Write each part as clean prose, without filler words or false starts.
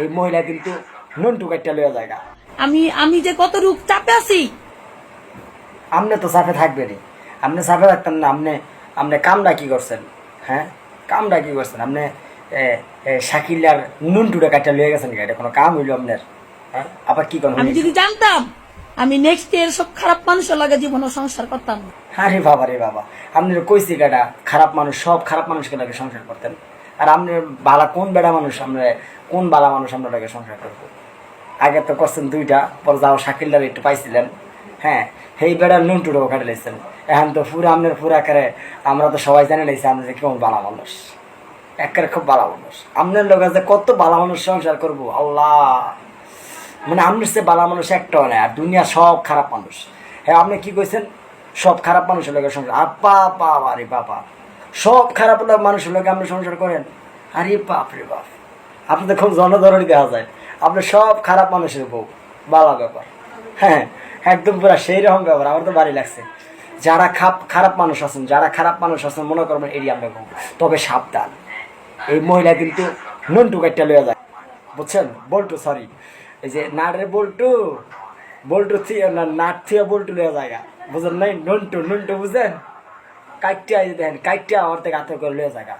এই মহিলা কিন্তু নন্টু কাটটা লইয়া জায়গা। আমি আমি যে কত রূপ চাপে আছি। আপনি তো চাপে থাকবেনই, আপনি চাপে থাকতেন না। আপনি আপনি কামটা কি করছেন? হ্যাঁ, কামটা কি করছেন আপনি? শাকিলার নন্টুটা কাটটা লইয়া গেছেন, এটা কোনো কাম হইল আপনার? হ্যাঁ, আবার কি করেন? আমি যদি জানতাম আমি নেক্সট ইয়ার সব খারাপ মানুষের লাগে জীবনে সংসার করতাম না। আরে বাবা রে বাবা, আপনার কইছি কাটা খারাপ মানুষ, সব খারাপ মানুষকে লাগে সংসার করতেন। আর আপনার বালা কোন বেড়া মানুষ, আমরা কোন বালা মানুষ আমরা লাগে সংসার করবো? আগে তো করছেন দুইটা, পর যাও শাকিলদার একটু পাইছিলেন। হ্যাঁ, সেই বেড়ার নুনটুটাও কাটে লাইছেন। এখন তো পুরো আপনার পুরা করে আমরা তো সবাই জানে লাইছি আপনি যে কেমন বালা মানুষ, একেবারে খুব বালা মানুষ। আপনার লোক আছে কত বালা মানুষ সংসার করবো আল্লাহ, মানে আপনার সে বালা মানুষ একটাও নেই, আর দুনিয়া সব খারাপ মানুষ। হ্যাঁ, আপনি কি কইছেন? সব খারাপ মানুষের লোকের সংসার? আপা বাবা রে বাবা, সব খারাপ মানুষের লোকে আপনি সংসার করেন? আরে বাপ রে বাপ, আপনি তো খুব জনধরণী দেখা যায়। আপনি সব খারাপ মানুষের বউ, বালা ব্যাপার। হ্যাঁ, একদম পুরা সেই রকম ব্যাপার। আমার তো বাড়ি লাগছে। যারা খারাপ মানুষ আছেন, যারা খারাপ মানুষ আছেন মনে করবেন এরিয়া আমরা বউ, তবে সাবধান, এই মহিলা কিন্তু নন্টু কাটটা লইয়া যায়, বুঝছেন? বল্টু, সরি, এই যে নাটের বল্টু, বল্টু থিয়ে না, নাট থিয়ে বল্টু লইয়া জায়গা, বুঝেন নাই? নন্টু নন্টু বুঝেন? কাইটিয়া দেখেন, কাইটিয়া আমার থেকে আত্ম করে লইয়া জায়গা।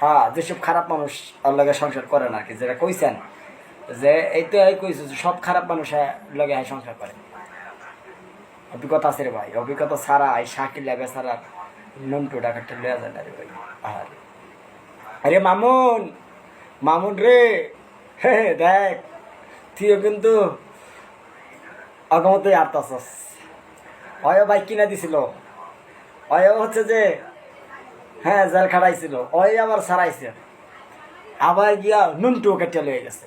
হ্যাঁ, যেসব খারাপ মানুষ আর লগে সংসার করে না, আর কি যেটা কইছেন যে এই তো এই কইছো সব খারাপ মানুষ লগে সংসার করে। অভিজ্ঞতা আছে রে ভাই, অভিজ্ঞতা ছাড়া এই শাকিল লাগে ছাড়া নন্টু ডাকাতটা লইয়া যায় না রে ভাই। আরে আরে মামুন, মামুন রে, হে দেখ, তুইও কিন্তু অগমতই আরতাছস। অয় বাইক কিনা দিছিল, অয় হচ্ছে যে হ্যাঁ জেল খাটাইছিল, অয় আবার ছাড়াইছে, আবার গিয়া নুনটু কেটে লয়ে গেছে।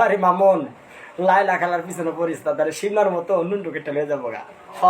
আরে মামুন, লাইলা খেলার পিছনে পরিস তাদের শিমলার মতো নুনটু কেটে লয়ে যাবো গা। হ